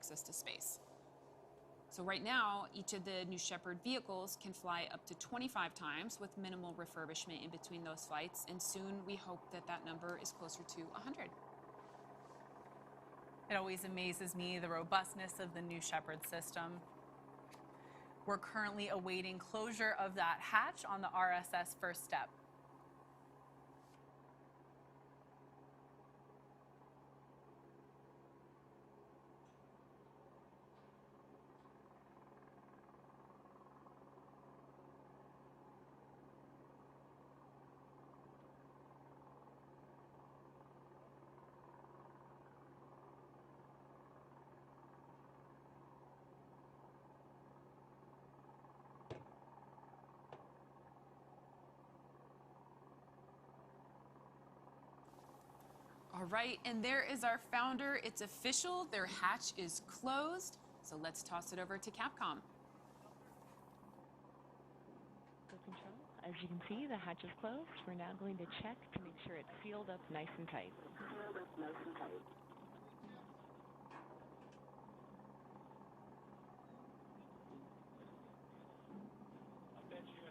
access to space. So right now, each of the New Shepard vehicles can fly up to 25 times with minimal refurbishment in between those flights, and soon we hope that that number is closer to 100. It always amazes me, the robustness of the New Shepard system. We're currently awaiting closure of that hatch on the RSS first step. All right, and there is our founder. It's official. Their hatch is closed. So let's toss it over to Capcom. Control. As you can see, the hatch is closed. We're now going to check to make sure it's sealed up nice and tight. Sealed up nice and tight. I bet you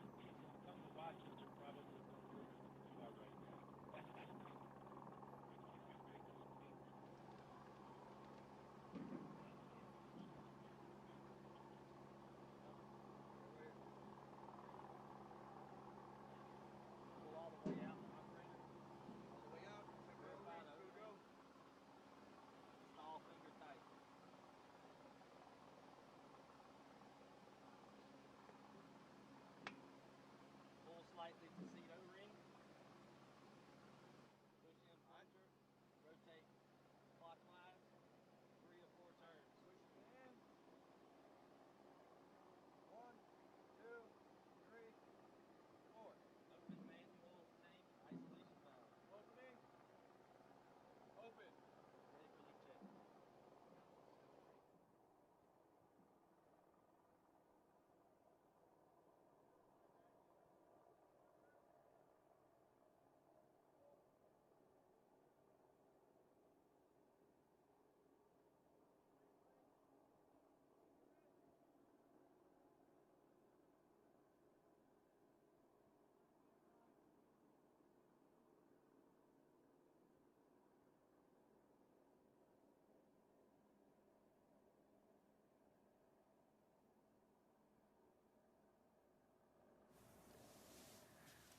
come to watch it, you're probably you are right now. All the way out, operator. All the way out. Verify the go. Install finger tight. Pull slightly to seat O-ring. Push in plunger. Rotate clockwise. 3 or 4 turns. Push it in. 1, 2, 3, 4. Open manual tank isolation valve. Opening. Open. Ready for leak check.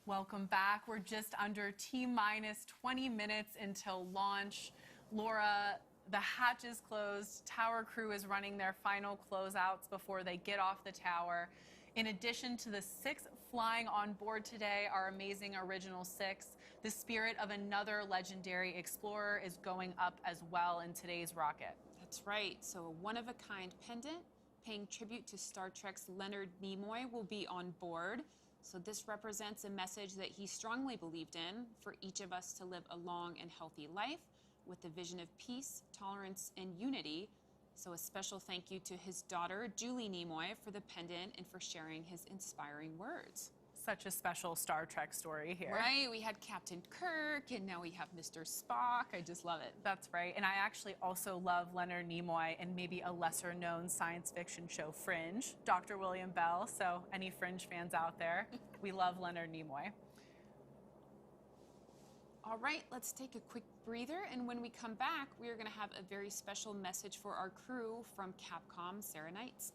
Welcome back. We're just under T-minus 20 minutes until launch. Laura, the hatch is closed. Tower crew is running their final closeouts before they get off the tower. In addition to the 6 flying on board today, our amazing original 6, the spirit of another legendary explorer is going up as well in today's rocket. That's right. So a one-of-a-kind pendant paying tribute to Star Trek's Leonard Nimoy will be on board. So this represents a message that he strongly believed in for each of us to live a long and healthy life with a vision of peace, tolerance, and unity. So a special thank you to his daughter, Julie Nimoy, for the pendant and for sharing his inspiring words. Such a special Star Trek story here. Right, we had Captain Kirk, and now we have Mr. Spock. I just love it. That's right, and I actually also love Leonard Nimoy and maybe a lesser-known science fiction show, Fringe, Dr. William Bell, so any Fringe fans out there, we love Leonard Nimoy. All right, let's take a quick breather, and when we come back, we are gonna have a very special message for our crew from Capcom, Sarah Knights.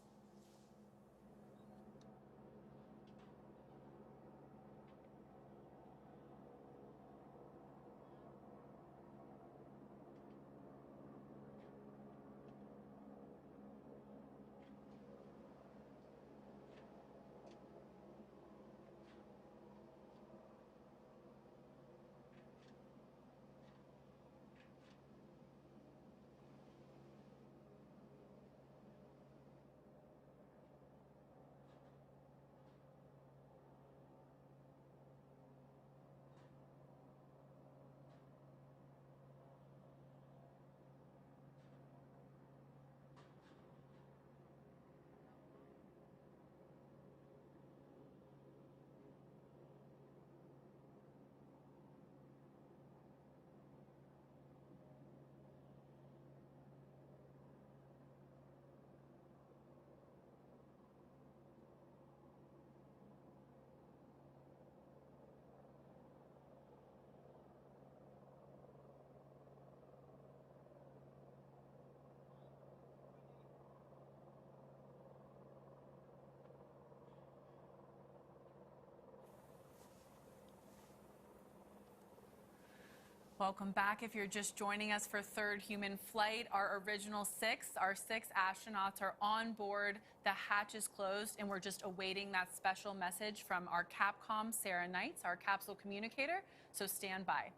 Welcome back. If you're just joining us for third human flight, our original our six astronauts are on board. The hatch is closed, and we're just awaiting that special message from our Capcom, Sarah Knights, our capsule communicator. So stand by.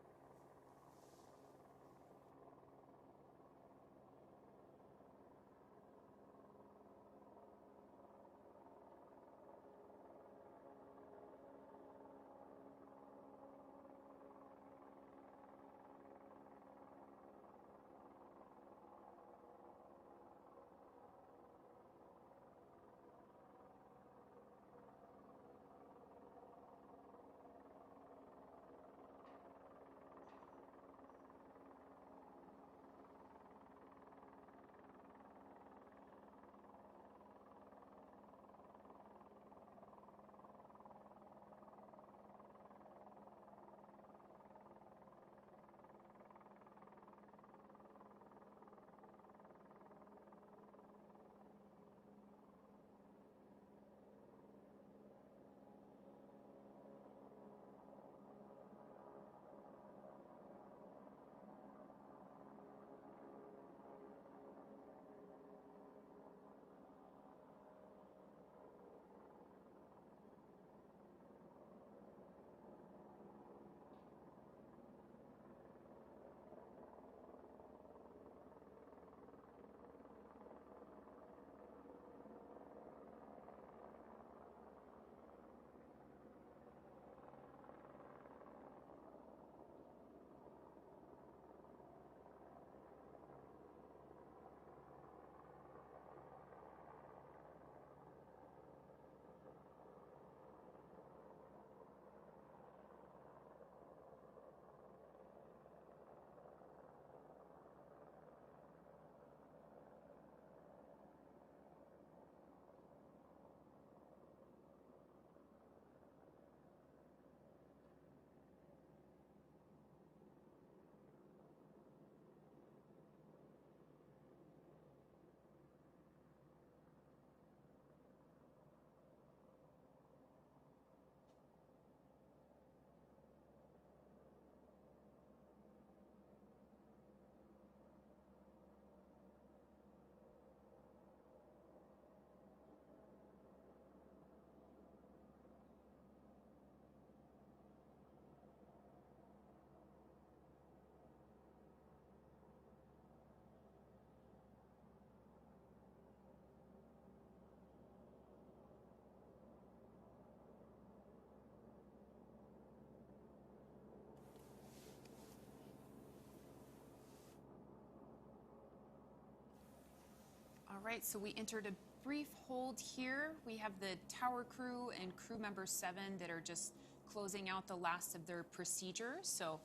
All right, so we entered a brief hold here. We have the tower crew and crew member 7 that are just closing out the last of their procedures. So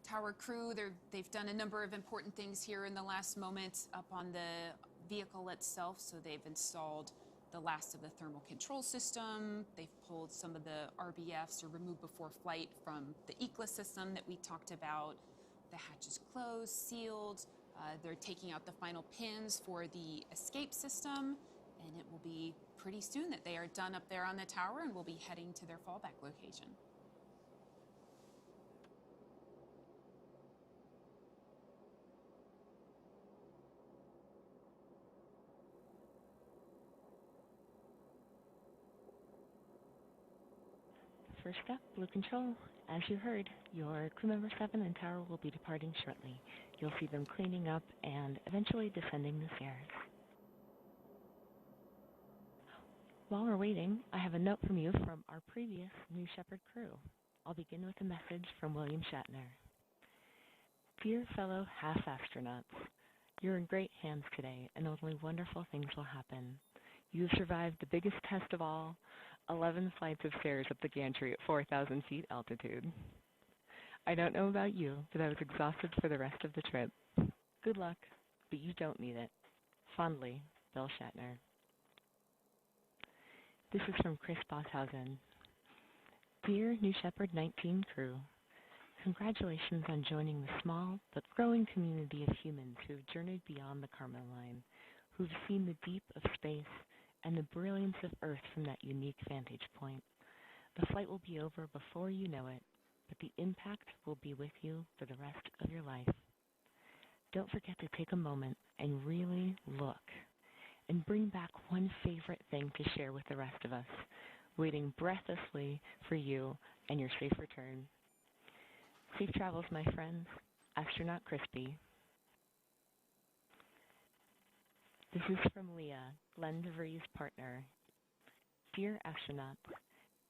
tower crew, they've done a number of important things here in the last moments up on the vehicle itself. So they've installed the last of the thermal control system. They've pulled some of the RBFs, or removed before flight, from the ECLA system that we talked about. The hatch is closed, sealed. They're taking out the final pins for the escape system, and it will be pretty soon that they are done up there on the tower and will be heading to their fallback location. First up, Blue Control. As you heard, your crew member 7 and tower will be departing shortly. You'll see them cleaning up and eventually descending the stairs. While we're waiting, I have a note from you from our previous New Shepard crew. I'll begin with a message from William Shatner. Dear fellow half-astronauts, you're in great hands today, and only wonderful things will happen. You have survived the biggest test of all, 11 flights of stairs up the gantry at 4,000 feet altitude. I don't know about you, but I was exhausted for the rest of the trip. Good luck, but you don't need it. Fondly, Bill Shatner. This is from Chris Bosshausen. Dear New Shepard 19 crew, congratulations on joining the small but growing community of humans who have journeyed beyond the Kármán line, who have seen the deep of space and the brilliance of Earth from that unique vantage point. The flight will be over before you know it, but the impact will be with you for the rest of your life. Don't forget to take a moment and really look and bring back one favorite thing to share with the rest of us, waiting breathlessly for you and your safe return. Safe travels, my friends. Astronaut Crispy. This is from Leah, Glenn DeVries' partner. Dear astronauts,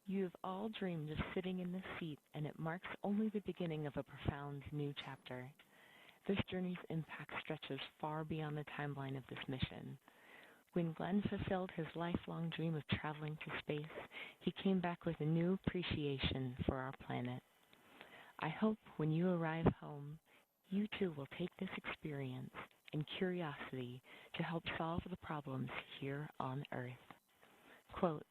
you have all dreamed of sitting in this seat, and it marks only the beginning of a profound new chapter. This journey's impact stretches far beyond the timeline of this mission. When Glenn fulfilled his lifelong dream of traveling to space, he came back with a new appreciation for our planet. I hope when you arrive home, you too will take this experience and curiosity to help solve the problems here on Earth. Quote,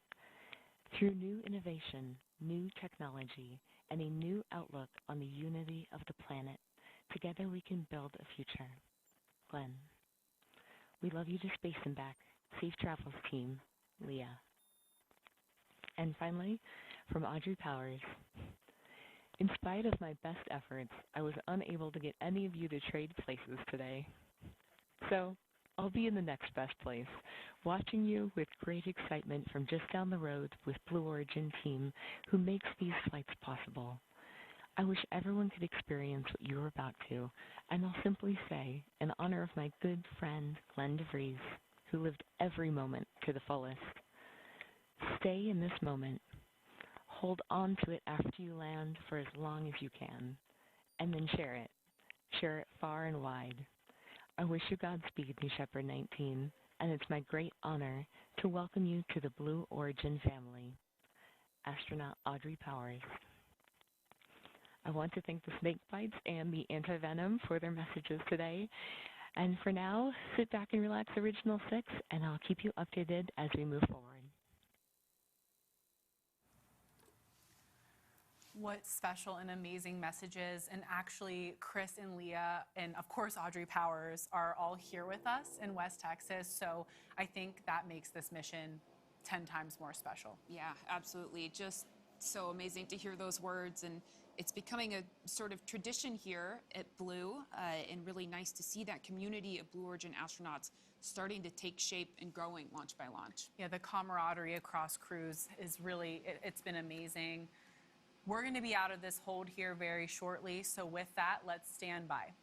through new innovation, new technology, and a new outlook on the unity of the planet, together we can build a future. Glenn. We love you to space and back. Safe travels, team. Leah. And finally, from Audrey Powers. In spite of my best efforts, I was unable to get any of you to trade places today. So, I'll be in the next best place, watching you with great excitement from just down the road with Blue Origin team who makes these flights possible. I wish everyone could experience what you're about to, and I'll simply say, in honor of my good friend Glenn DeVries, who lived every moment to the fullest, stay in this moment. Hold on to it after you land for as long as you can, and then share it. Share it far and wide. I wish you Godspeed, New Shepard 19, and it's my great honor to welcome you to the Blue Origin family. Astronaut Audrey Powers. I want to thank the snake bites and the anti-venom for their messages today. And for now, sit back and relax, Original 6, and I'll keep you updated as we move forward. What special and amazing messages. And actually, Chris and Leah, and of course, Audrey Powers, are all here with us in West Texas. So I think that makes this mission 10 times more special. Yeah, absolutely. Just so amazing to hear those words. And it's becoming a sort of tradition here at Blue, and really nice to see that community of Blue Origin astronauts starting to take shape and growing launch by launch. Yeah, the camaraderie across crews is really, it's been amazing. We're going to be out of this hold here very shortly, so with that, let's stand by.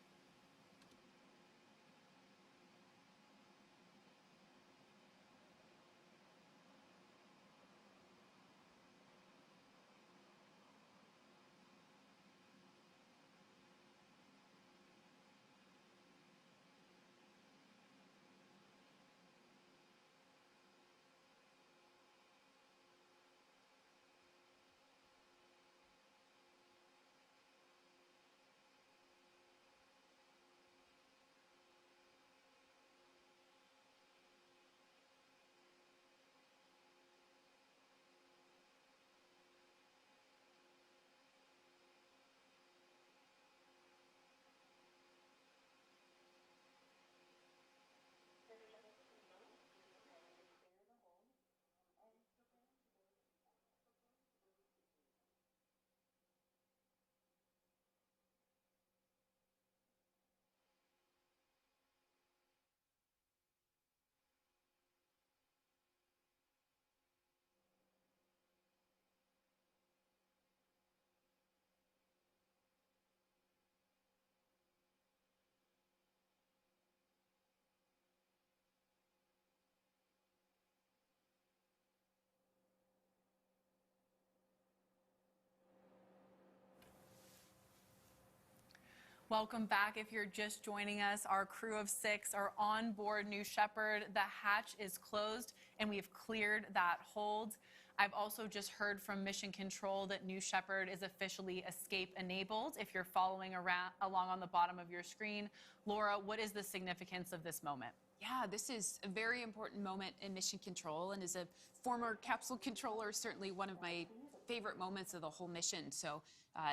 Welcome back. If you're just joining us, our crew of 6 are on board New Shepard. The hatch is closed and we've cleared that hold. I've also just heard from Mission Control that New Shepard is officially escape enabled. If you're following along on the bottom of your screen, Laura, what is the significance of this moment? Yeah, this is a very important moment in Mission Control, and as a former capsule controller, certainly one of my favorite moments of the whole mission. So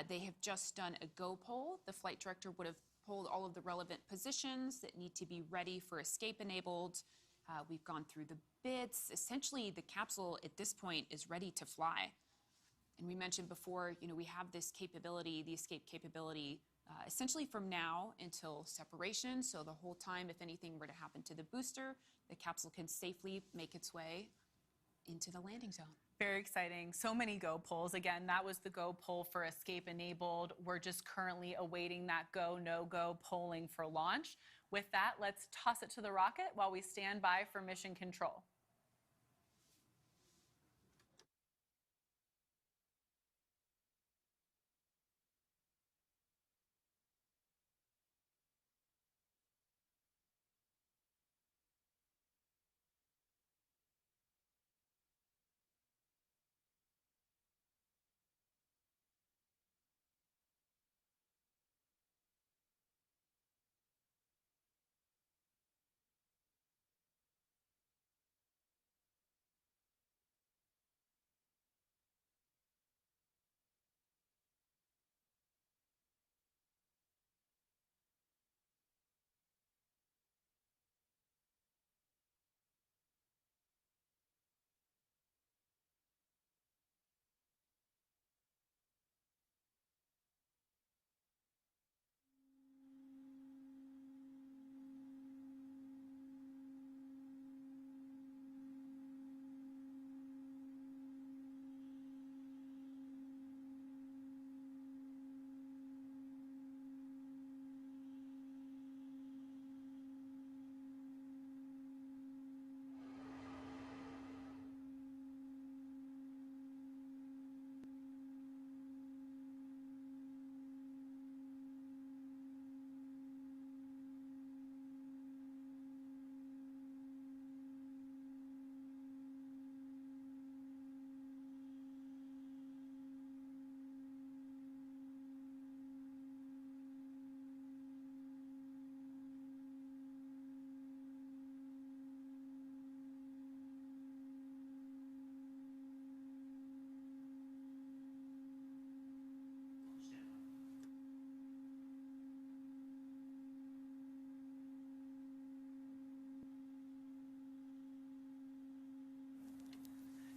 they have just done a go poll. The flight director would have polled all of the relevant positions that need to be ready for escape enabled. We've gone through the bits. Essentially, the capsule at this point is ready to fly. And we mentioned before, we have this capability, the escape capability, essentially from now until separation. So the whole time, if anything were to happen to the booster, the capsule can safely make its way into the landing zone. Very exciting. So many go polls. Again, that was the go poll for escape enabled. We're just currently awaiting that go, no go polling for launch. With that, let's toss it to the rocket while we stand by for mission control.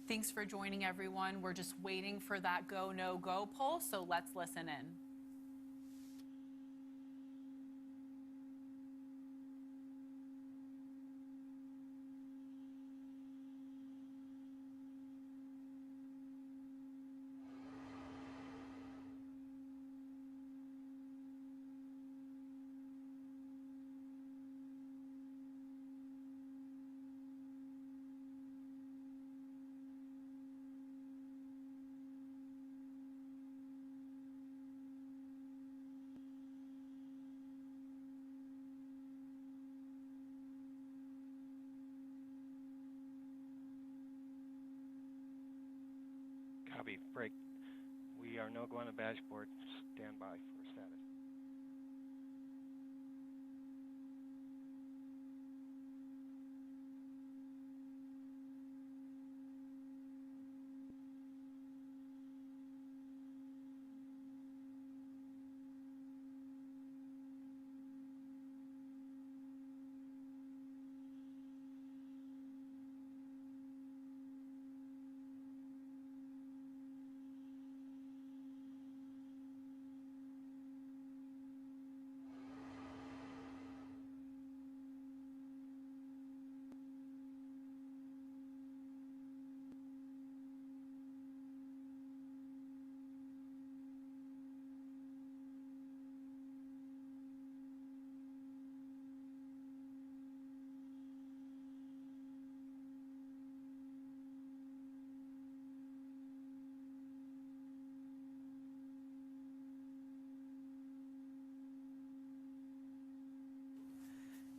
Thanks for joining, everyone. We're just waiting for that go, no go poll, so let's listen in. Copy. Break. We are no go on the dashboard. Stand by for status.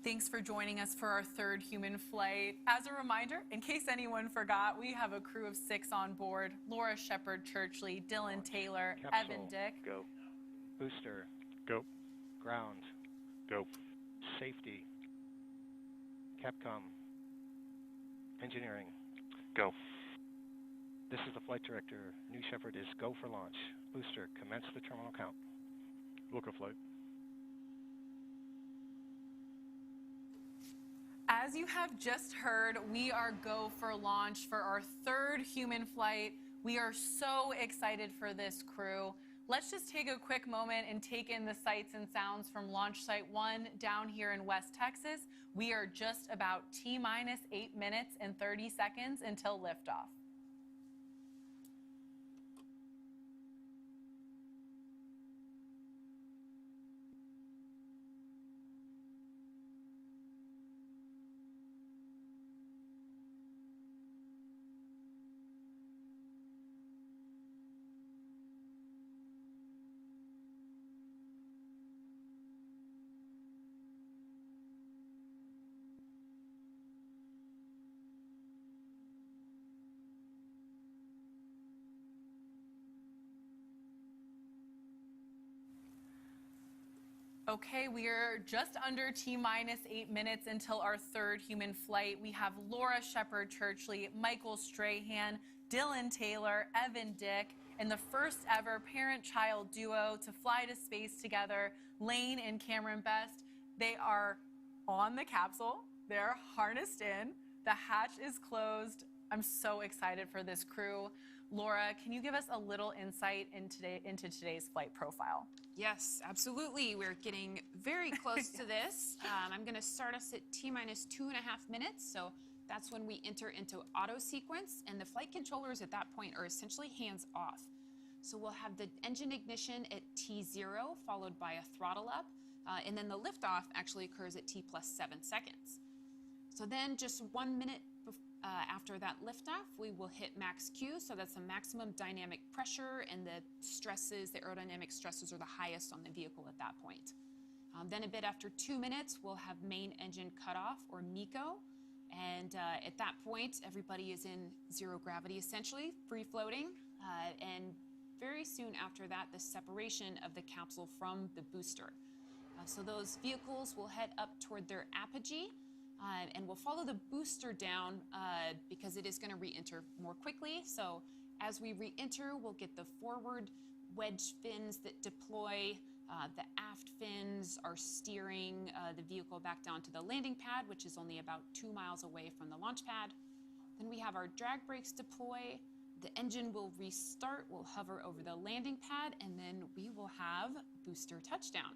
Thanks for joining us for our third human flight. As a reminder, in case anyone forgot, we have a crew of 6 on board. Laura Shepard Churchley, Dylan Taylor, Capsule. Evan Dick. Go. Booster. Go. Ground. Go. Safety. Capcom. Engineering. Go. This is the flight director. New Shepard is go for launch. Booster, commence the terminal count. Look a flight. As you have just heard, we are go for launch for our third human flight. We are so excited for this crew. Let's just take a quick moment and take in the sights and sounds from Launch Site 1 down here in West Texas. We are just about T-minus 8 minutes and 30 seconds until liftoff. Okay, we are just under T-minus 8 minutes until our third human flight. We have Laura Shepard-Churchley, Michael Strahan, Dylan Taylor, Evan Dick, and the first ever parent-child duo to fly to space together, Lane and Cameron Best. They are on the capsule. They're harnessed in. The hatch is closed. I'm so excited for this crew. Laura, can you give us a little insight into today's flight profile? Yes, absolutely. We're getting very close to this. I'm going to start us at T-minus 2.5 minutes. So that's when we enter into auto sequence, and the flight controllers at that point are essentially hands off. So we'll have the engine ignition at T0, followed by a throttle up, and then the liftoff actually occurs at T+7 seconds. So then just 1 minute after that liftoff, we will hit max Q, so that's the maximum dynamic pressure, and the stresses, the aerodynamic stresses are the highest on the vehicle at that point. Then a bit after 2 minutes, we'll have main engine cutoff, or MECO, and at that point, everybody is in zero gravity, essentially, free floating, and very soon after that, the separation of the capsule from the booster. So those vehicles will head up toward their apogee, and we'll follow the booster down because it is going to re-enter more quickly. So as we re-enter, we'll get the forward wedge fins that deploy. The aft fins are steering the vehicle back down to the landing pad, which is only about 2 miles away from the launch pad. Then we have our drag brakes deploy. The engine will restart. We'll hover over the landing pad, and then we will have booster touchdown.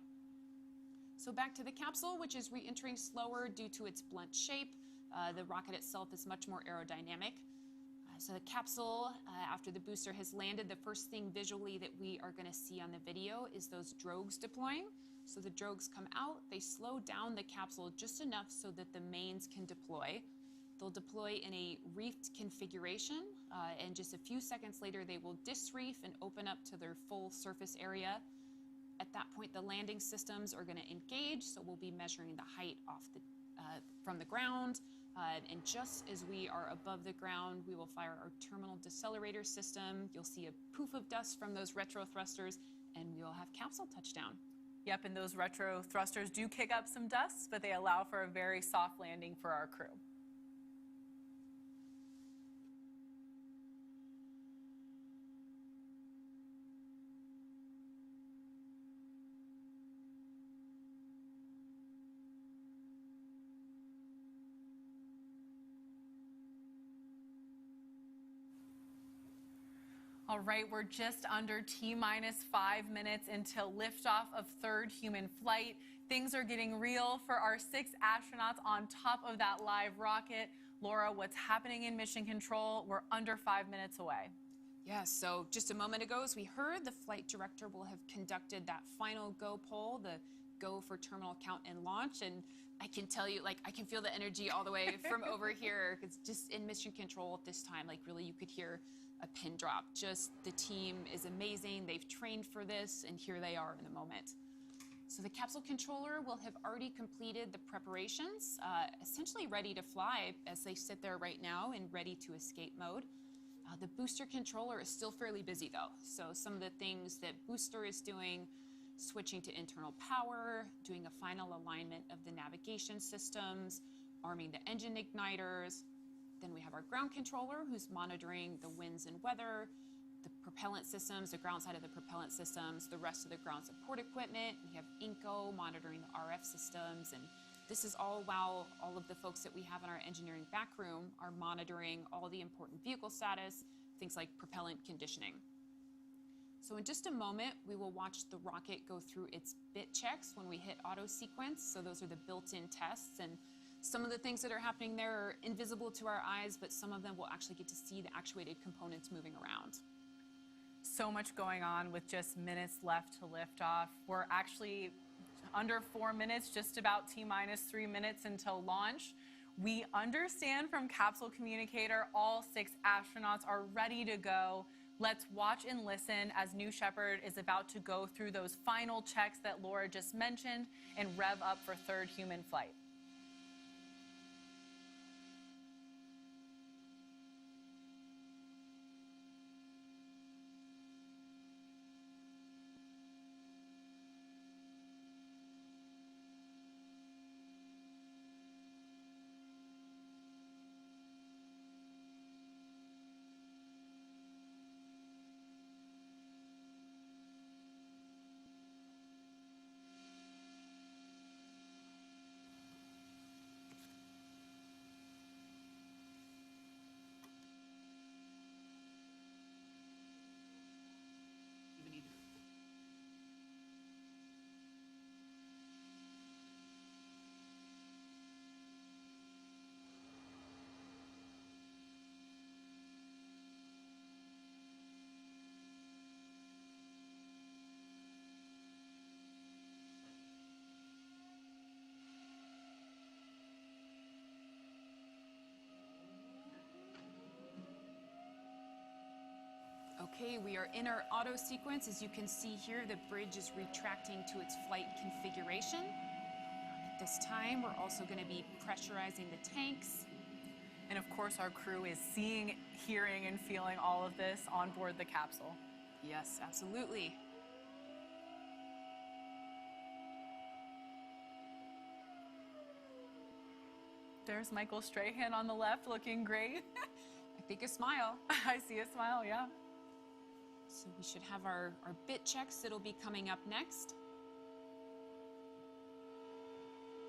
So back to the capsule, which is re-entering slower due to its blunt shape. The rocket itself is much more aerodynamic. So the capsule, after the booster has landed, the first thing visually that we are going to see on the video is those drogues deploying. So the drogues come out, they slow down the capsule just enough so that the mains can deploy. They'll deploy in a reefed configuration, and just a few seconds later, they will disreef and open up to their full surface area. At that point, the landing systems are going to engage, so we'll be measuring the height off from the ground. And just as we are above the ground, we will fire our terminal decelerator system. You'll see a poof of dust from those retro thrusters, and we will have capsule touchdown. Yep, and those retro thrusters do kick up some dust, but they allow for a very soft landing for our crew. All right, we're just under T-minus 5 minutes until liftoff of third human flight. Things are getting real for our 6 astronauts on top of that live rocket. Laura, what's happening in mission control? We're under 5 minutes away. Yeah, so just a moment ago, as we heard, the flight director will have conducted that final go poll, the go for terminal count and launch. And I can tell you, I can feel the energy all the way from over here, because just in mission control at this time, really you could hear a pin drop. Just the team is amazing. They've trained for this, and here they are in the moment. So the capsule controller will have already completed the preparations, essentially ready to fly as they sit there right now in ready to escape mode. The booster controller is still fairly busy though. So some of the things that booster is doing, switching to internal power, doing a final alignment of the navigation systems, arming the engine igniters. Then we have our ground controller who's monitoring the winds and weather, the propellant systems, the ground side of the propellant systems, the rest of the ground support equipment. We have INCO monitoring the RF systems, and this is all while all of the folks that we have in our engineering back room are monitoring all the important vehicle status, things like propellant conditioning. So in just a moment, we will watch the rocket go through its bit checks when we hit auto sequence. So those are the built-in tests, and some of the things that are happening there are invisible to our eyes, but some of them we'll actually get to see the actuated components moving around. So much going on with just minutes left to lift off. We're actually under 4 minutes, just about T-minus 3 minutes until launch. We understand from capsule communicator all 6 astronauts are ready to go. Let's watch and listen as New Shepard is about to go through those final checks that Laura just mentioned and rev up for 3rd human flight. Okay, we are in our auto sequence. As you can see here, the bridge is retracting to its flight configuration. At this time, we're also going to be pressurizing the tanks. And of course, our crew is seeing, hearing, and feeling all of this on board the capsule. Yes, absolutely. There's Michael Strahan on the left, looking great. I think a smile. I see a smile, yeah. So we should have our bit checks that'll be coming up next.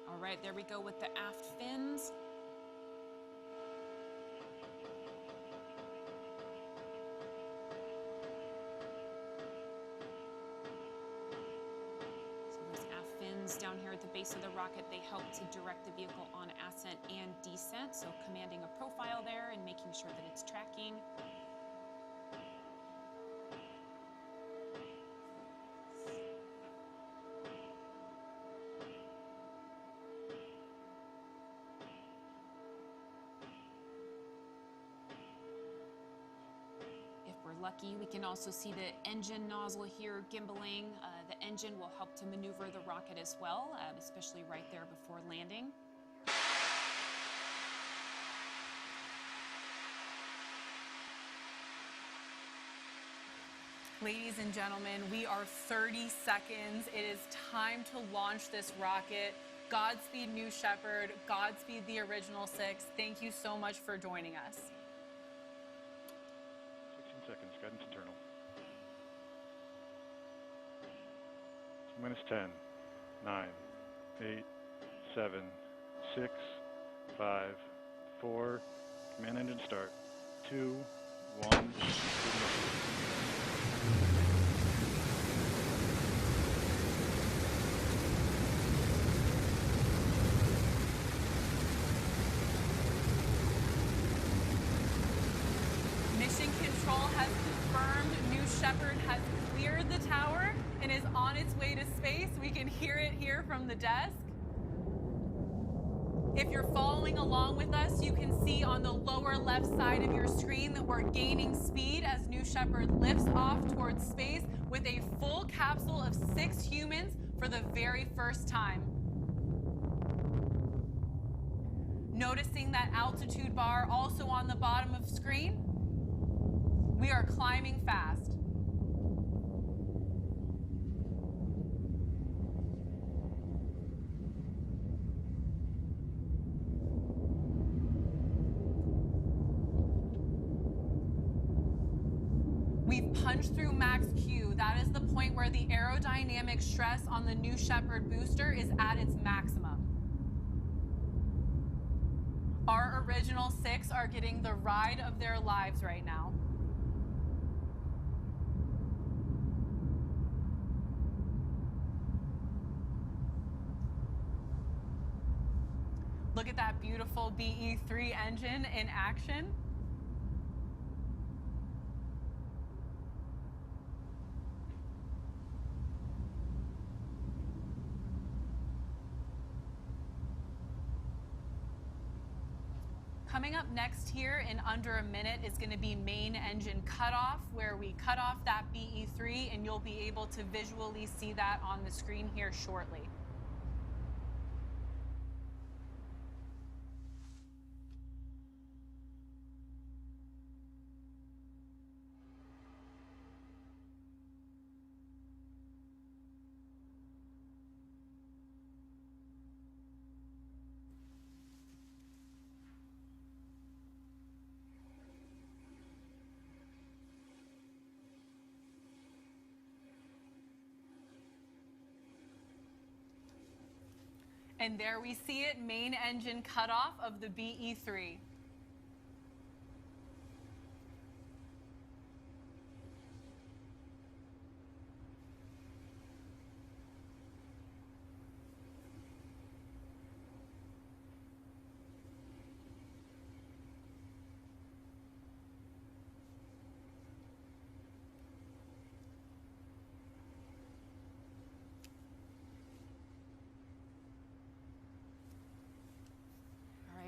All right, there we go with the aft fins. So those aft fins down here at the base of the rocket, they help to direct the vehicle on ascent and descent. So commanding a profile there and making sure that it's tracking. Lucky, we can also see the engine nozzle here gimbaling. The engine will help to maneuver the rocket as well, especially right there before landing. Ladies and gentlemen, we are 30 seconds. It is time to launch this rocket. Godspeed, New Shepard. Godspeed, the original 6. Thank you so much for joining us. 16 seconds, guidance internal. Minus 10, 9, 8, 7, 6, 5, 4, command engine start, 2, 1, Mission Control has confirmed New Shepard has cleared the tower and is on its way to space. We can hear it here from the desk. If you're following along with us, you can see on the lower left side of your screen that we're gaining speed as New Shepard lifts off towards space with a full capsule of 6 humans for the very first time. Noticing that altitude bar also on the bottom of screen? We are climbing fast. We've punched through max Q. That is the point where the aerodynamic stress on the New Shepard booster is at its maximum. Our original 6 are getting the ride of their lives right now. Look at that beautiful BE3 engine in action. Coming up next here in under a minute is going to be main engine cutoff, where we cut off that BE3, and you'll be able to visually see that on the screen here shortly. And there we see it, main engine cutoff of the BE3.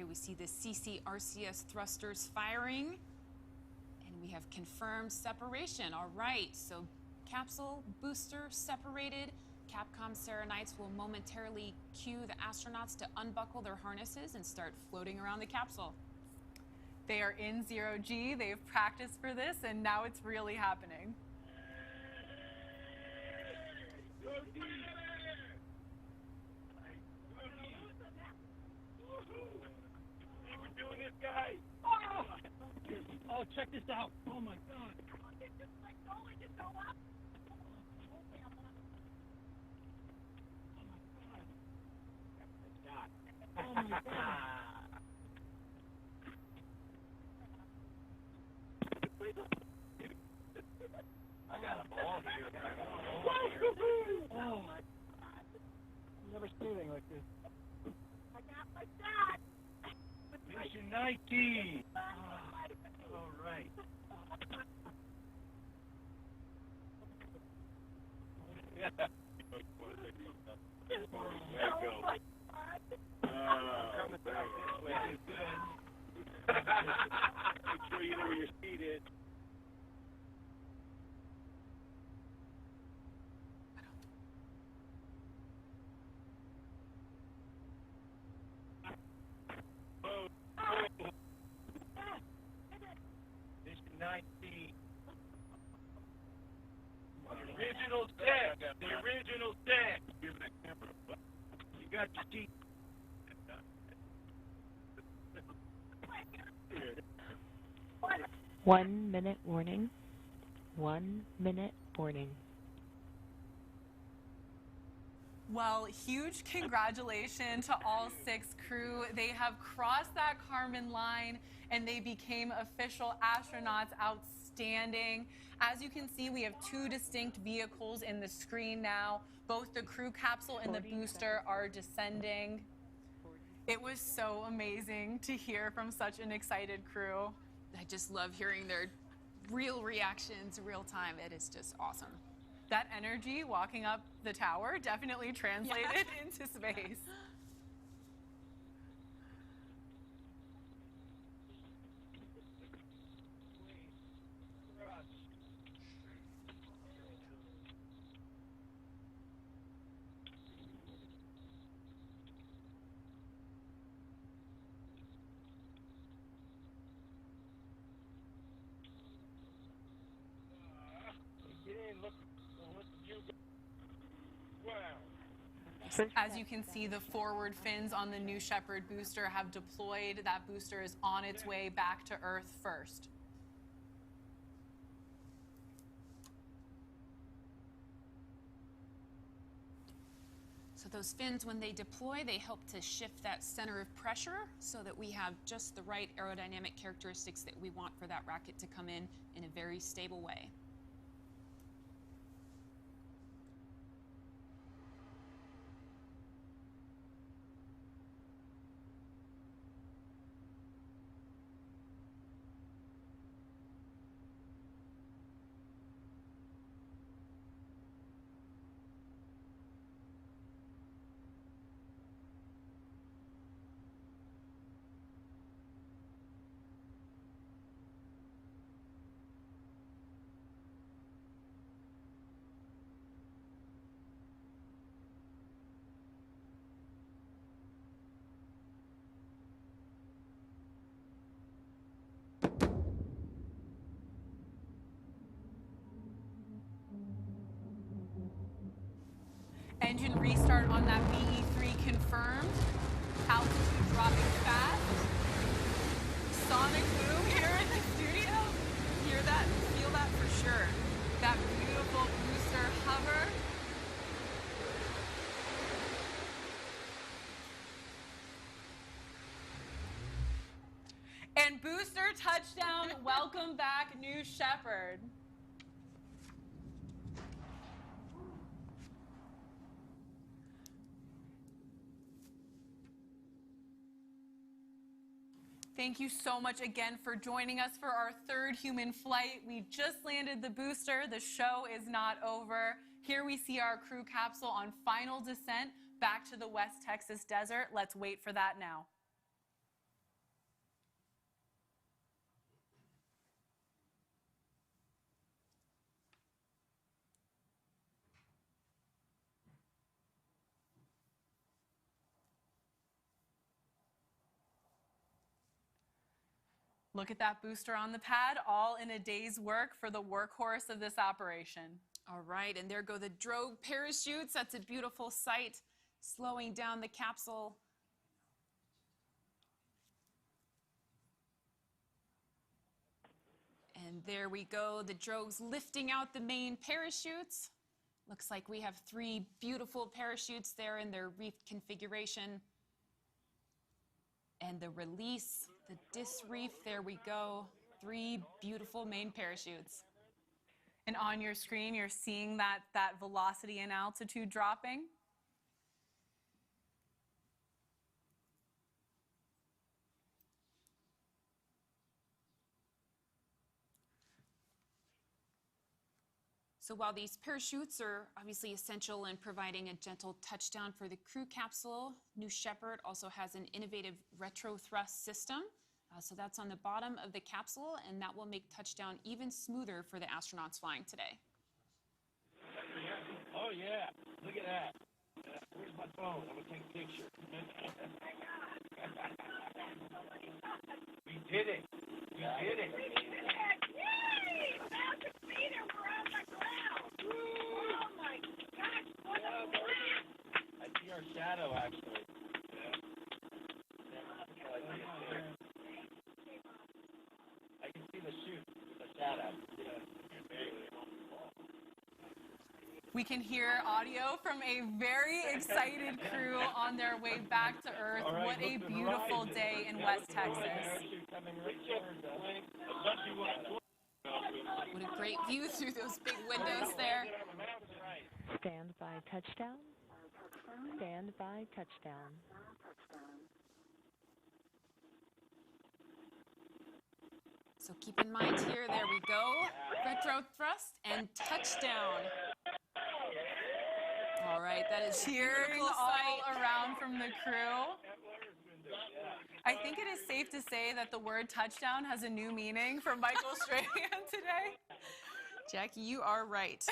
We see the CCRCS thrusters firing, and we have confirmed separation. All right, so capsule booster separated. Capcom Serenites will momentarily cue the astronauts to unbuckle their harnesses and start floating around the capsule. They are in 0G, they've practiced for this, and now it's really happening. Guy. Oh, check this out. Oh my God. Oh my God. I got a ball here. Oh. Never seen anything like this. I got my shot. Mission 19. All right. Make sure you know where your seat is. Mission 19. The original set. The original set. Give that camera. You got your seat. 1 minute warning. 1 minute warning. Well, huge congratulations to all 6 crew. They have crossed that Kármán line and they became official astronauts. Outstanding. As you can see, we have 2 distinct vehicles in the screen now. Both the crew capsule and the booster are descending. It was so amazing to hear from such an excited crew. I just love hearing their real reactions, real time. It is just awesome. That energy walking up the tower definitely translated into space. As you can see, the forward fins on the New Shepard booster have deployed. That booster is on its way back to Earth first. So those fins, when they deploy, they help to shift that center of pressure so that we have just the right aerodynamic characteristics that we want for that rocket to come in a very stable way. engine restart on that BE3 confirmed. Altitude dropping fast. Sonic boom here in the studio. Hear that? Feel that for sure. That beautiful booster hover. And booster touchdown. Welcome back, New Shepard. Thank you so much again for joining us for our third human flight. We just landed the booster. The show is not over. Here we see our crew capsule on final descent back to the West Texas desert. Let's wait for that now. Look at that booster on the pad, all in a day's work for the workhorse of this operation. All right, and there go the drogue parachutes. That's a beautiful sight, slowing down the capsule. And there we go, the drogues lifting out the main parachutes. Looks like we have 3 beautiful parachutes there in their reefed configuration. And the release, the disreef, there we go. 3 beautiful main parachutes. And on your screen, you're seeing that velocity and altitude dropping. So while these parachutes are obviously essential in providing a gentle touchdown for the crew capsule, New Shepard also has an innovative retro thrust system. So that's on the bottom of the capsule, and that will make touchdown even smoother for the astronauts flying today. Oh, yeah. Look at that. Where's my phone? I'm going to take a picture. We did it. We did it. We did it. Yay! 1,000 feet and we're on the ground. Oh, my gosh. What a blast. I see our shadow, actually. I can see the chute, the shadow. We can hear audio from a very excited crew on their way back to Earth. Right, what a beautiful day in West Texas. What a great view through those big windows there. Stand by touchdown. Stand by touchdown. So keep in mind here, there we go. Retro thrust and touchdown. All right, that is Cheering beautiful sight. all around from the crew. I think it is safe to say that the word touchdown has a new meaning for Michael Strahan today. Jackie, you are right.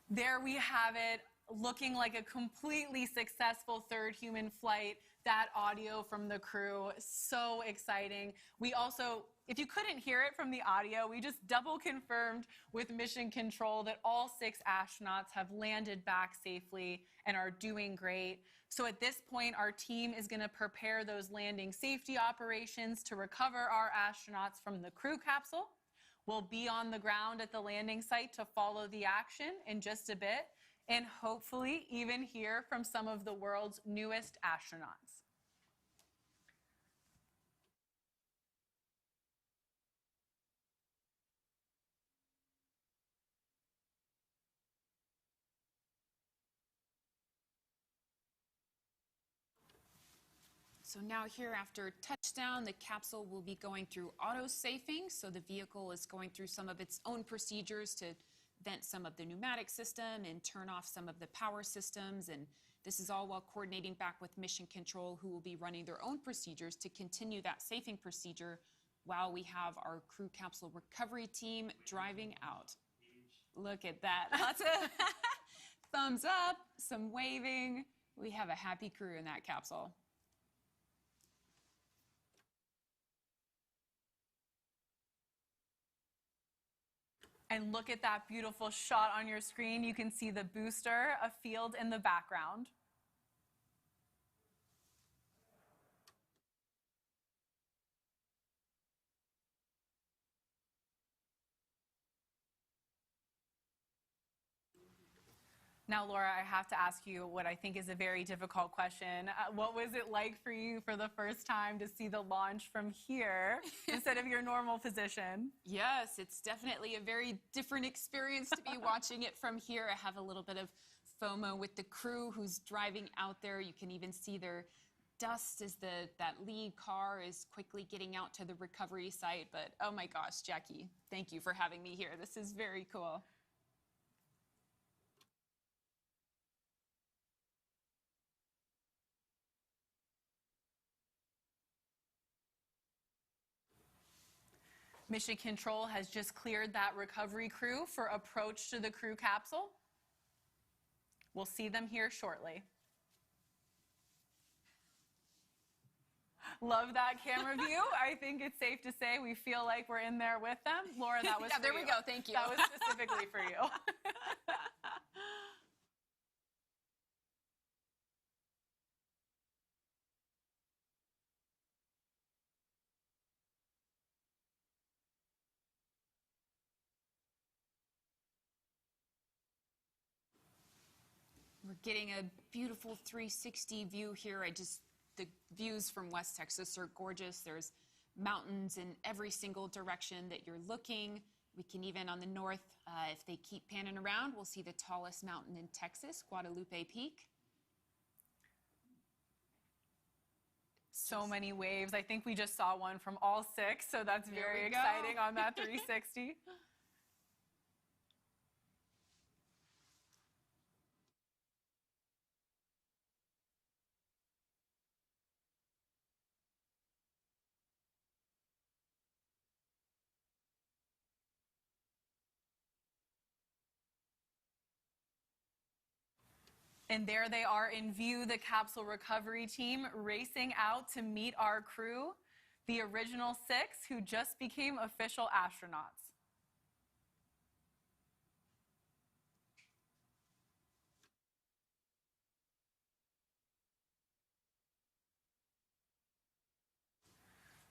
There we have it, looking like a completely successful third human flight. That audio from the crew, so exciting. We also, if you couldn't hear it from the audio, we just double confirmed with Mission Control that all 6 astronauts have landed back safely and are doing great. So at this point, our team is going to prepare those landing safety operations to recover our astronauts from the crew capsule. We'll be on the ground at the landing site to follow the action in just a bit, and hopefully even hear from some of the world's newest astronauts. So now here after touchdown, the capsule will be going through auto-safing. So the vehicle is going through some of its own procedures to vent some of the pneumatic system and turn off some of the power systems. And This is all while coordinating back with Mission Control, who will be running their own procedures to continue that safing procedure while we have our crew capsule recovery team driving out. Look at that. Lots of thumbs up, some waving. We have a happy crew in that capsule. And look at that beautiful shot on your screen. You can see the booster, a field in the background. Now, Laura, I have to ask you what I think is a very difficult question. What was it like for you for the first time to see the launch from here instead of your normal position? Yes, it's definitely a very different experience to be watching it from here. I have a little bit of FOMO with the crew who's driving out there. You can even see their dust as that lead car is quickly getting out to the recovery site. But oh my gosh, Jackie, thank you for having me here. This is very cool. Mission Control has just cleared that recovery crew for approach to the crew capsule. We'll see them here shortly. Love that camera view. I think it's safe to say we feel like we're in there with them. Laura, that was Yeah, for there you. we go. Thank you. That was specifically for you. We're getting a beautiful 360 view here. The views from West Texas are gorgeous. There's mountains in every single direction that you're looking. We can even on the north, if they keep panning around, we'll see the tallest mountain in Texas, Guadalupe Peak. So many waves. I think we just saw one from all six, so that's There very we go. exciting on that 360. And there they are in view, the capsule recovery team racing out to meet our crew, the original six who just became official astronauts.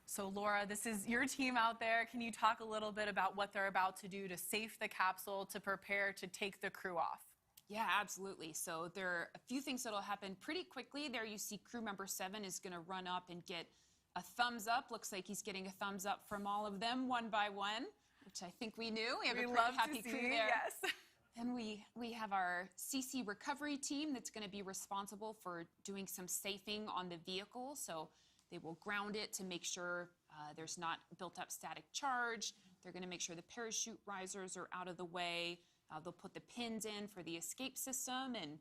So Laura, this is your team out there. Can you talk a little bit about what they're about to do to safe the capsule to prepare to take the crew off? Yeah, absolutely. So there are a few things that'll happen pretty quickly. There you see crew member 7 is going to run up and get a thumbs up. Looks like he's getting a thumbs up from all of them one by one, which I think we knew. We have a pretty happy crew there. Yes. And we have our CC recovery team that's going to be responsible for doing some safing on the vehicle. So they will ground it to make sure there's not built up static charge. They're going to make sure the parachute risers are out of the way. They'll put the pins in for the escape system, and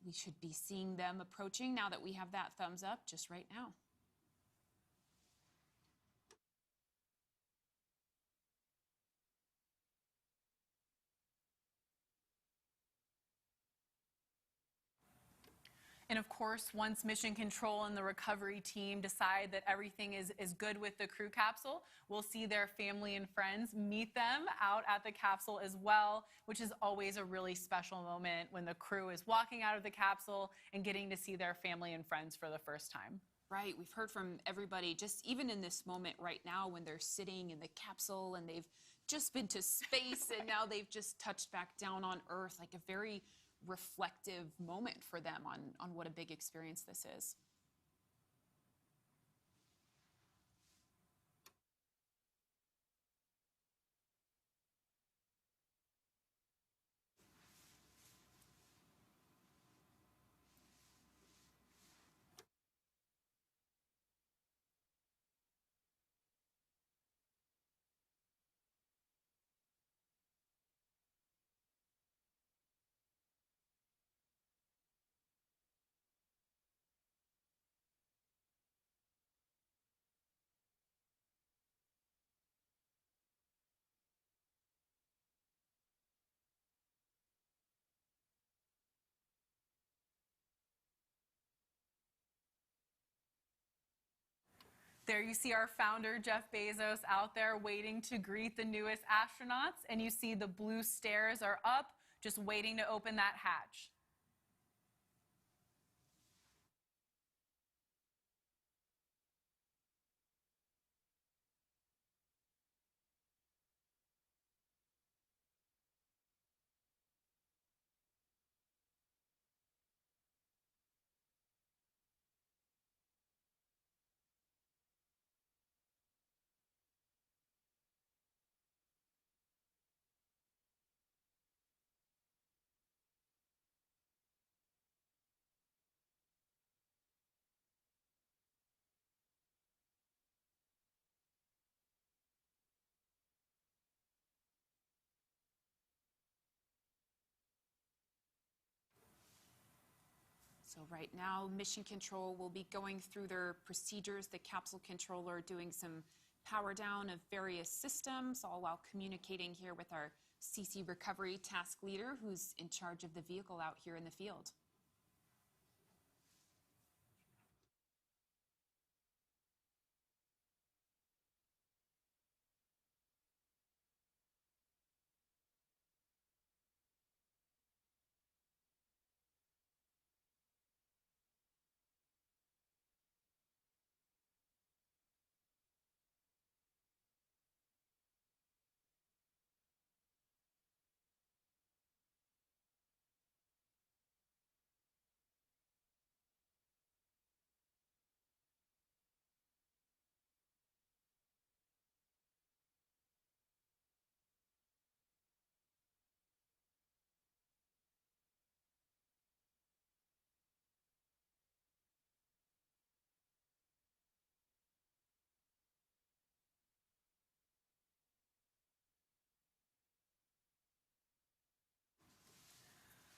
we should be seeing them approaching now that we have that thumbs up just right now. And of course, once Mission Control and the recovery team decide that everything is good with the crew capsule, we'll see their family and friends, meet them out at the capsule as well, which is always a really special moment when the crew is walking out of the capsule and getting to see their family and friends for the first time. Right, we've heard from everybody, just even in this moment right now when they're sitting in the capsule and they've just been to space and now they've just touched back down on Earth, like a very reflective moment for them on what a big experience this is. There you see our founder, Jeff Bezos, out there waiting to greet the newest astronauts. And you see the blue stairs are up, just waiting to open that hatch. So right now, Mission Control will be going through their procedures, the capsule controller doing some power down of various systems, all while communicating here with our CC Recovery Task Leader, who's in charge of the vehicle out here in the field.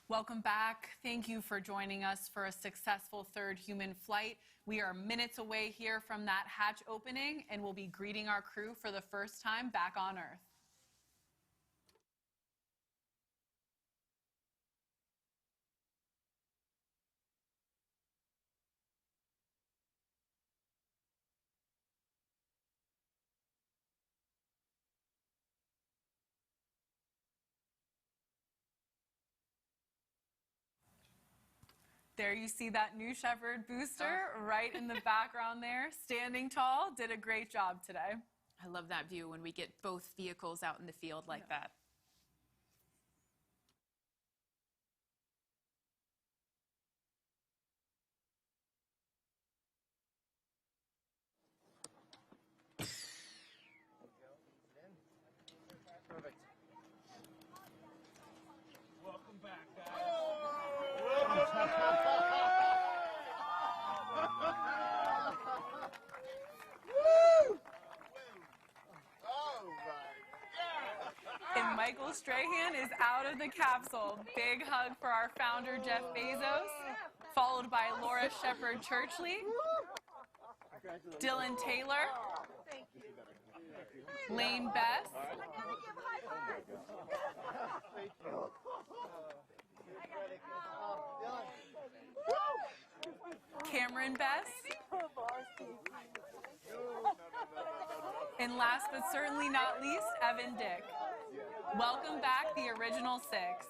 Welcome back. Thank you for joining us for a successful third human flight. We are minutes away here from that hatch opening, and we'll be greeting our crew for the first time back on Earth. There you see that New Shepard booster right in the background there, standing tall. Did a great job today. I love that view when we get both vehicles out in the field like that. Perfect. Welcome back, guys. And Michael Strahan is out of the capsule. Big hug for our founder, Jeff Bezos, followed by Laura Shepard Churchley, Dylan Taylor, Lane Bess, Cameron Bess, and last but certainly not least, Evan Dick. Welcome back, the original six.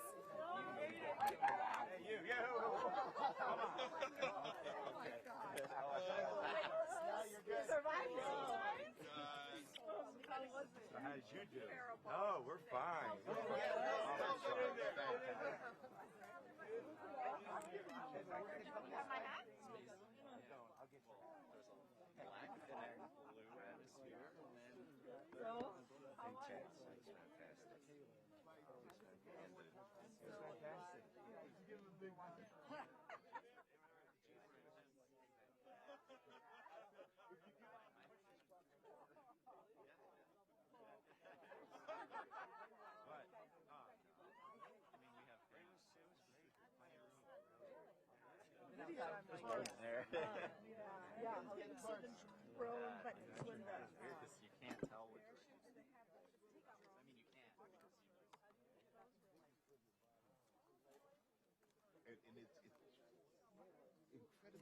So how did you do? No, we're fine.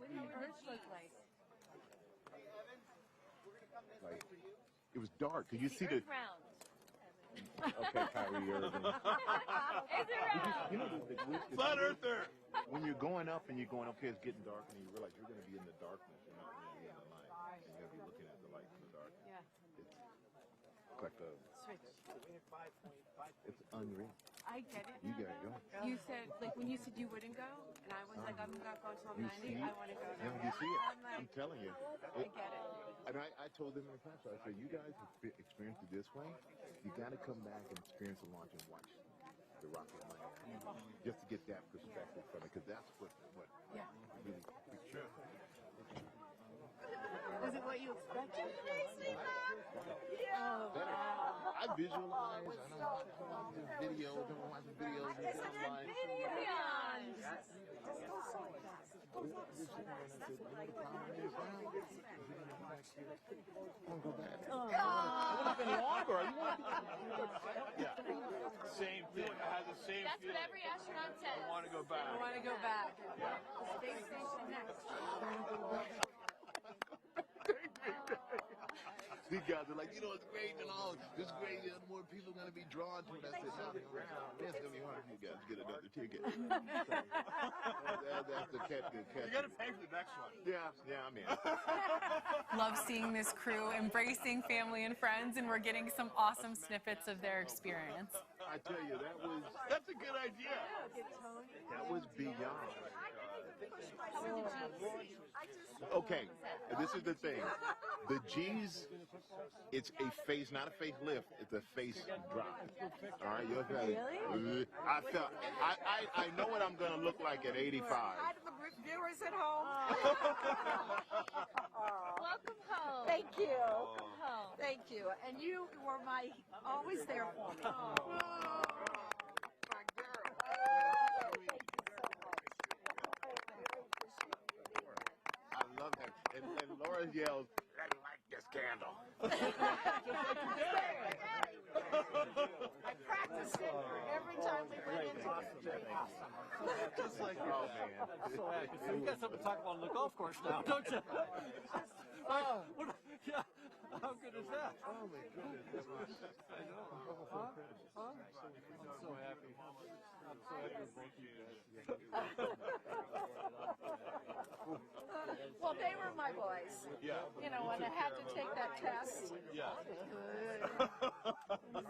What do Earth look like? It was dark. Could you see the? round. Okay, Kyrie Irving. Is it round? You know, Flat Earther. when you're going up and you're going, okay, it's getting dark, and you realize you're going to be in the darkness. You're not going to be in the light. You're going to be looking at the light in the dark. Yeah. It's like a. Switch. It's unreal. I get it. You gotta go. You said, like, when you said you wouldn't go, and I was like, I'm not going till I'm 90. I want to go now. Yeah, you see it. I'm like, I'm telling you. I get it. And I told them in the past, I said, you guys have experienced it this way. You got to come back and experience the launch and watch the rocket land, just to get that perspective from it, because that's what Yeah. really true. Was it what you expected? Oh, I visualize. I don't watch the videos. I'm watching videos. And I'm like, go back. I want to be longer. Yeah. Same thing. I had the same That's feeling. what every astronaut says. I want to go back. I want to go back. Space station next. These guys are like, you know, it's great and all. It's great. More people are going to be drawn to it. I said, no, it's going to be hard for you guys to get another ticket. That's the catch. You got to pay for the next one. Yeah, I'm in. Love seeing this crew embracing family and friends, and we're getting some awesome snippets of their experience. I tell you, That's a good idea. that was beyond. Okay, this is the thing. The G's, it's a face, not a facelift. It's a face drop. All right, you'll tell it. Really? I know what I'm gonna look like at 85. Hi to the viewers at home. Welcome home. Thank you. Welcome home. Thank you. And you were always there for me. My girl. Thank you so much. I love that. And Laura yells, I like this candle. I practiced it every time we went into Just like Oh, man. I'm so happy. So you got something to talk about on the golf course now, don't you? Yeah. How good is that? Oh, my goodness. I know. I'm so happy. I'm so happy with both you guys. Well, they were my boys. Yeah. You know, when I had to take that test. Yeah.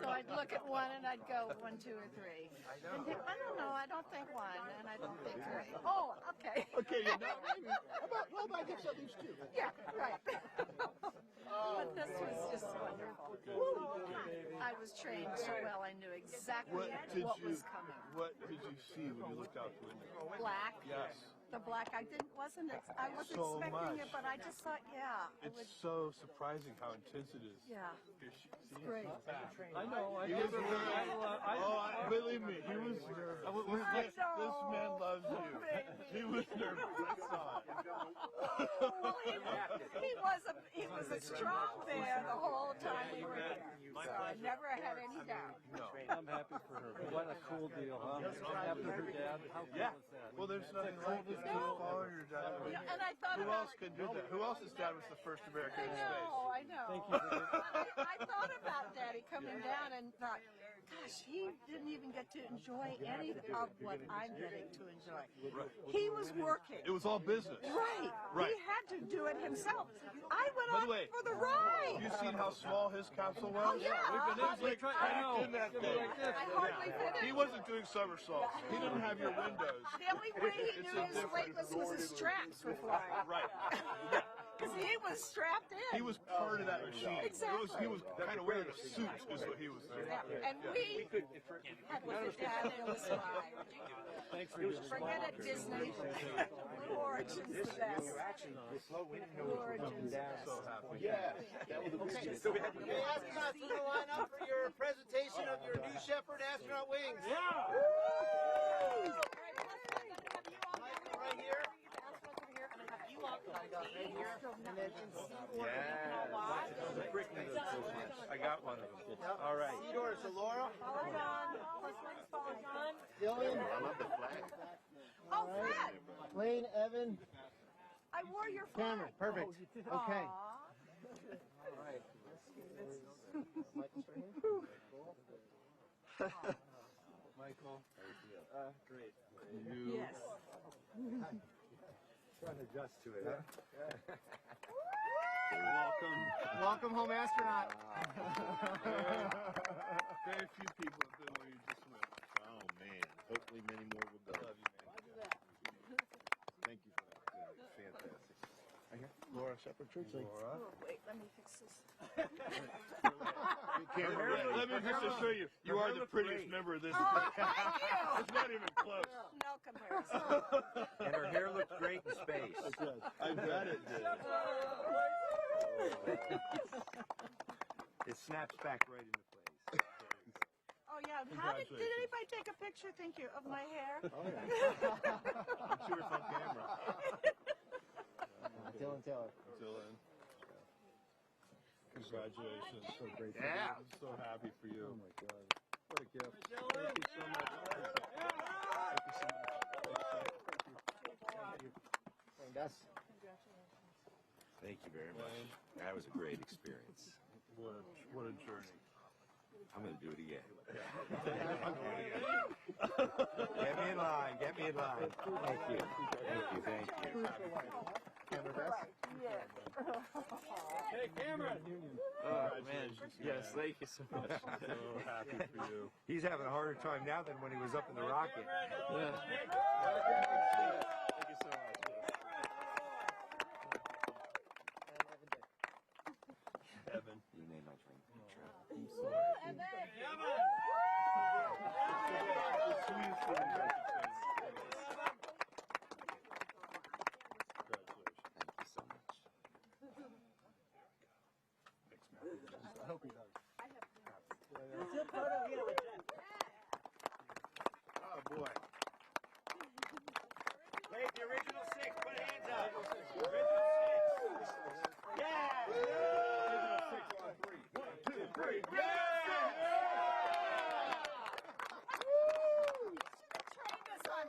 So I'd look at one and I'd go 1, 2, or 3. And then, I don't know. I don't think 1, and I don't think 3. Oh, okay. Okay, you're not maybe. How about I get something too? Yeah, right. But this was just wonderful. I was trained so well. I knew exactly what was coming. What did you see when you looked out the window? Black. Yes. The black. I wasn't So expecting much. it, but I just thought, yeah. It's so surprising how intense it is. Yeah. Here she- see? Great. I know. He was believe me, he was nervous. This man loves you. He was nervous. I saw it. Well, he was a strong man the whole time we were here. So I never had any doubt. I'm happy for her. What a cool deal, huh? After her dad, how cool Yeah. is that? Well, there's nothing like it. Follow your dad. And I thought Who about else can do that? Who else's dad was the first American in space? I know. Thank you for I thought about Daddy coming down and thought, gosh, he didn't even get to enjoy any of what I'm getting to enjoy. He was working. It was all business. Right. Right. He had to do it himself. I went By on the way, for the ride. You seen how small his capsule was? Oh, yeah. It was like I packed know. in that Give me thing. like this. I hardly fit He it. wasn't doing somersaults. He didn't have your windows. The only way he It's knew a his weight was his straps were flying. Right. Because he was strapped in. He was part of that machine. Exactly. He was kind of wearing a suit, is what he was doing. Yeah. And we had to sit down and listen. Thanks for doing Forget it, Disney. Blue Origin's the best. Blue Origin's the best. So happy. Yeah, that was a big deal. So we had the astronauts in the lineup for your presentation of your new Shepard astronaut wings. Yeah. Right here. I got one of them. All right. Theodore, so Laura. Dylan. I love the flag. Oh, Fred! Lane, Evan. I wore your flag. Cameron. Perfect. Okay. Aw. All right. Michael Strahan? Michael. Great. Yes. Trying to adjust to it, huh? Welcome home, astronaut. Very few people have been where you just went. Oh man, hopefully many more will go. Love you, man. Thank you for that. Fantastic. Right here, Laura Shepherd Church. Laura. Oh, wait, let me fix this. Let me just assure you, you are the prettiest member of this. Thank you. It's not even close. No comparison. And her hair looked great in space. I bet it did. It snaps back right into place. Oh yeah. Did anybody take a picture? Thank you of my hair. Oh yeah. I'm sure it's on camera. Dylan Taylor. Dylan. Congratulations. So great. Yeah. I'm so happy for you. Oh my God. What a gift. Thank you so much. Thank you very much. That was a great experience. What a journey. I'm going to do it again. Get me in line. Get me in line. Thank you. Thank you. Thank you. Hey, Cameron. Oh, man. Yes, thank you so much. So happy for you. He's having a harder time now than when he was up in the rocket. Thank you so much. Evan. You made my dream come true. I'm sorry. The sweetest thing you ever said. Congratulations. Thank you so much. Thanks, man. I hope he does. Oh, boy. Wait, the original six. Put hands up. Original six. Yeah. Original 6 on 3. 1, 2, 3.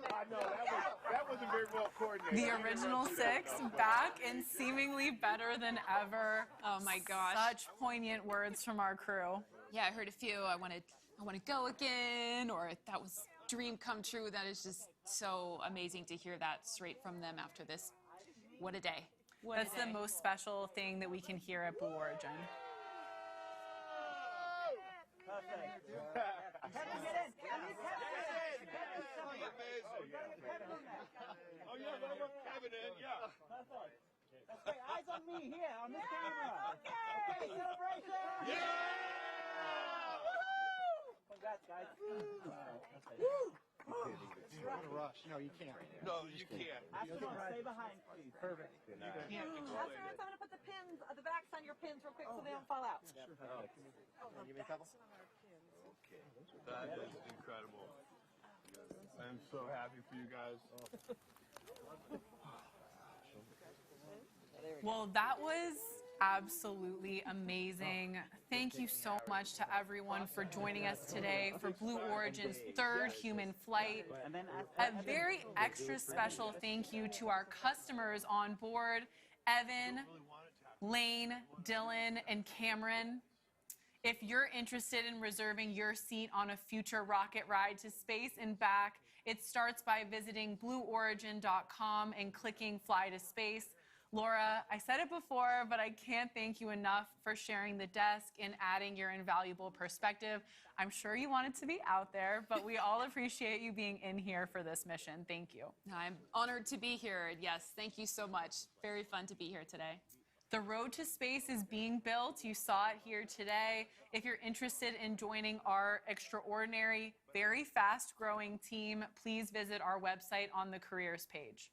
I know that wasn't very well coordinated. The original six back and seemingly better than ever. Oh my gosh. Such poignant words from our crew. Yeah, I heard a few. I want to go again, or that was dream come true. That is just so amazing to hear that straight from them after this. What a day. What That's a day. the most special thing that we can hear at Blue Origin. Oh, yeah, Kevin in, yeah. That's right. Eyes on me here, on this camera. Okay, celebration! Yeah! Congrats, guys. You're in a rush. No, you can't. No, you can't. Astronauts, stay behind, please. Perfect. You can't explain Astronauts, it. I'm gonna put the pins, the backs on your pins real quick so they don't fall out. Give me a couple. That is incredible. I'm so happy for you guys. Well, that was absolutely amazing. Thank you so much to everyone for joining us today for Blue Origin's third human flight. A very extra special thank you to our customers on board, Evan, Lane, Dylan, and Cameron. If you're interested in reserving your seat on a future rocket ride to space and back, it starts by visiting blueorigin.com and clicking Fly to Space. Laura, I said it before, but I can't thank you enough for sharing the desk and adding your invaluable perspective. I'm sure you wanted to be out there, but we all appreciate you being in here for this mission. Thank you. I'm honored to be here. Yes, thank you so much. Very fun to be here today. The road to space is being built. You saw it here today. If you're interested in joining our extraordinary, very fast-growing team, please visit our website on the careers page.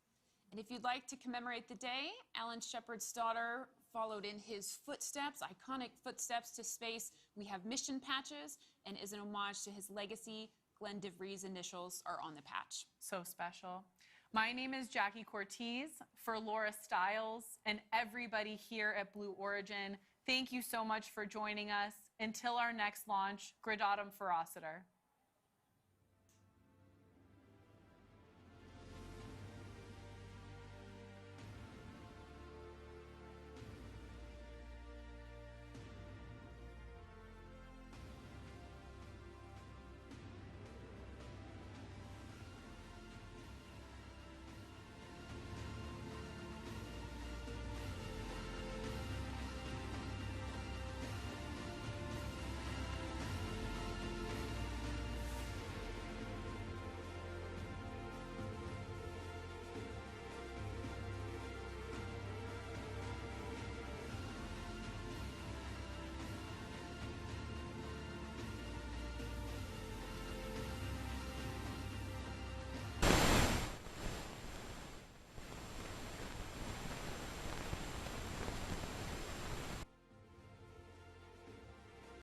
And if you'd like to commemorate the day, Alan Shepard's daughter followed in his footsteps, iconic footsteps to space. We have mission patches, and as an homage to his legacy, Glenn DeVries' initials are on the patch. So special. My name is Jackie Cortez. For Laura Stiles and everybody here at Blue Origin, thank you so much for joining us. Until our next launch, Gradatum Ferociter.